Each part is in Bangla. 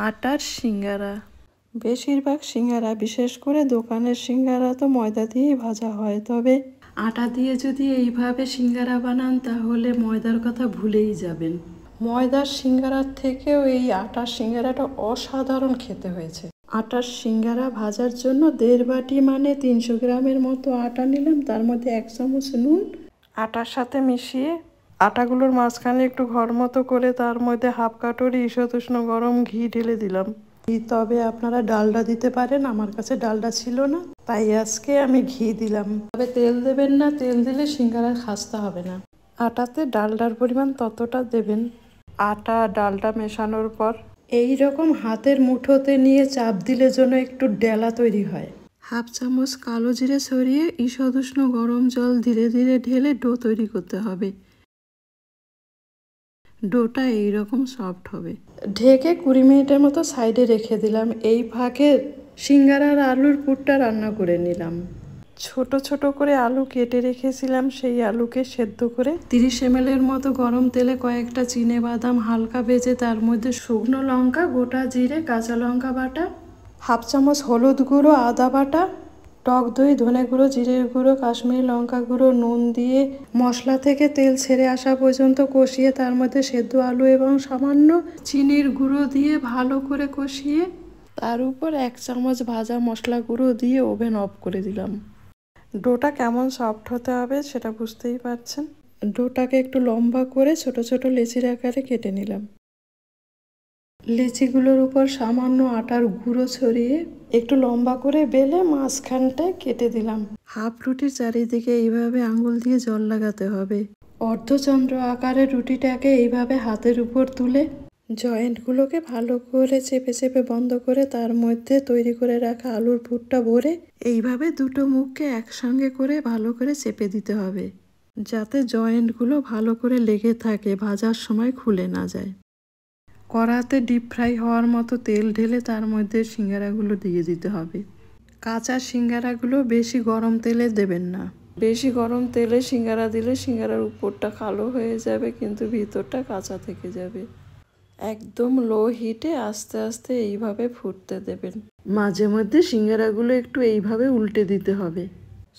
আটার সিঙ্গারা। বেশিরভাগ সিঙ্গারা, বিশেষ করে দোকানের সিঙ্গারা তো ময়দা দিয়েই ভাজা হয়, তবে আটা দিয়ে যদি এইভাবে সিঙ্গারা বানান তাহলে ময়দার কথা ভুলেই যাবেন। ময়দার সিঙ্গারার থেকেও এই আটার সিঙ্গারাটা অসাধারণ খেতে হয়েছে। আটার সিঙ্গারা ভাজার জন্য 1.5 বাটি মানে 300 গ্রামের মতো আটা নিলাম, তার মধ্যে 1 চামচ নুন আটার সাথে মিশিয়ে আটাগুলোর মাঝখানে একটু ঘর মতো করে তার মধ্যে হাফ কাটোরি ঈষৎ উষ্ণ গরম ঘি ঢেলে দিলাম। তবে আপনারা ডালডা দিতে পারেন, আমার কাছে ডালডা ছিল না তাই আজকে আমি ঘি দিলাম। তবে তেল দেবেন না, তেল দিলে সিঙ্গারা খাস্তা হবে না। আটাতে ডালডার পরিমাণ ততটা দেবেন। আটা ডালডা মেশানোর পর এই রকম হাতের মুঠোতে নিয়ে চাপ দিলে যেন একটু ডেলা তৈরি হয়। হাফ চামচ কালো জিরে ছড়িয়ে ঈষৎ উষ্ণ গরম জল ধীরে ধীরে ঢেলে ডো তৈরি করতে হবে। ডোটা এইরকম সফট হবে। ঢেকে 20 মিনিটের মতো সাইডে রেখে দিলাম। এই ফাঁকে সিঙ্গারার আলুর পুরটা রান্না করে নিলাম। ছোট ছোট করে আলু কেটে রেখেছিলাম, সেই আলুকে সেদ্ধ করে 30 ml এর মতো গরম তেলে কয়েকটা চিনে বাদাম হালকা ভেজে তার মধ্যে শুকনো লঙ্কা, গোটা জিরে, কাঁচা লঙ্কা বাটা, হাফ চামচ হলুদ গুঁড়ো, আদা বাটা, টক দই, ধনে গুঁড়ো, জিরের গুঁড়ো, কাশ্মীরি লঙ্কা গুঁড়ো, নুন দিয়ে মশলা থেকে তেল ছেড়ে আসা পর্যন্ত কষিয়ে তার মধ্যে সেদ্ধ আলু এবং সামান্য চিনির গুঁড়ো দিয়ে ভালো করে কষিয়ে তার উপর 1 চামচ ভাজা মশলা গুঁড়ো দিয়ে ওভেন অফ করে দিলাম। ডোটা কেমন সফট হতে হবে সেটা বুঝতেই পারছেন। ডোটাকে একটু লম্বা করে ছোট ছোট লেচির আকারে কেটে নিলাম। লেচিগুলোর উপর সামান্য আটার গুঁড়ো ছড়িয়ে একটু লম্বা করে বেলে মাঝখানটায় কেটে দিলাম। হাফ রুটির চারিদিকে এইভাবে আঙুল দিয়ে জল লাগাতে হবে। অর্ধচন্দ্র আকারের রুটিটাকে এইভাবে হাতের উপর তুলে জয়েন্টগুলোকে ভালো করে চেপে চেপে বন্ধ করে তার মধ্যে তৈরি করে রাখা আলুর পুরটা ভরে এইভাবে দুটো মুখকে একসঙ্গে করে ভালো করে চেপে দিতে হবে, যাতে জয়েন্টগুলো ভালো করে লেগে থাকে, ভাজার সময় খুলে না যায়। কড়াতে ডিপ ফ্রাই হওয়ার মতো তেল ঢেলে তার মধ্যে সিঙ্গারাগুলো দিয়ে দিতে হবে। কাঁচা সিঙ্গারাগুলো বেশি গরম তেলে দেবেন না। বেশি গরম তেলে সিঙ্গারা দিলে সিঙ্গারার উপরটা কালো হয়ে যাবে কিন্তু ভিতরটা কাঁচা থেকে যাবে। একদম লো হিটে আস্তে আস্তে এইভাবে ফুটতে দেবেন। মাঝে মধ্যে সিঙ্গারাগুলো একটু এইভাবে উল্টে দিতে হবে।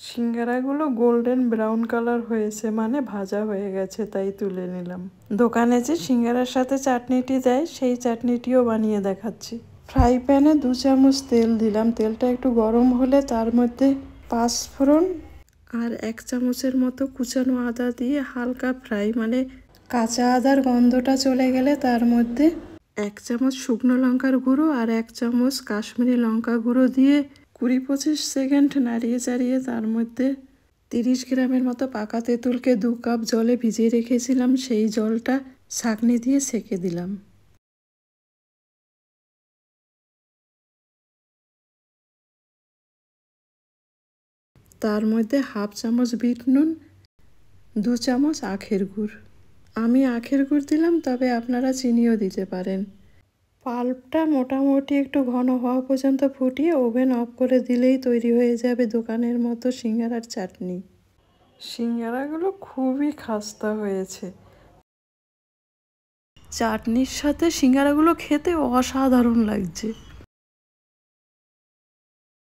সিঙ্গারাগুলো গোল্ডেন ব্রাউন কালার হয়েছে মানে ভাজা হয়ে গেছে, তাই তুলে নিলাম। দোকানে যে সিঙ্গারার সাথে চাটনিটি দেয় সেই চাটনিটিও বানিয়ে দেখাচ্ছি। ফ্রাই প্যানে 2 চামচ তেল দিলাম। তেলটা একটু গরম হলে তার মধ্যে 5 ফোড়ন আর 1 চামচের মতো কুচানো আদা দিয়ে হালকা ফ্রাই মানে কাঁচা আদার গন্ধটা চলে গেলে তার মধ্যে 1 চামচ শুকনো লঙ্কার গুঁড়ো আর 1 চামচ কাশ্মীরি লঙ্কা গুঁড়ো দিয়ে 20-25 সেকেন্ড নাড়িয়ে চাড়িয়ে তার মধ্যে 30 গ্রামের মতো পাকা তেঁতুলকে 2 কাপ জলে ভিজিয়ে রেখেছিলাম, সেই জলটা ছাঁকনি দিয়ে ছেঁকে দিলাম। তার মধ্যে হাফ চামচ বিট নুন, 2 চামচ আখের গুড়। আমি আখের গুড় দিলাম, তবে আপনারা চিনিও দিতে পারেন। পাল্পটা মোটামুটি একটু ঘন হওয়া পর্যন্ত ফুটিয়ে ওভেন অফ করে দিলেই তৈরি হয়ে যাবে দোকানের মতো সিঙ্গারার চাটনি। সিঙ্গারাগুলো খুবই খাস্তা হয়েছে। চাটনির সাথে সিঙ্গারাগুলো খেতে অসাধারণ লাগছে।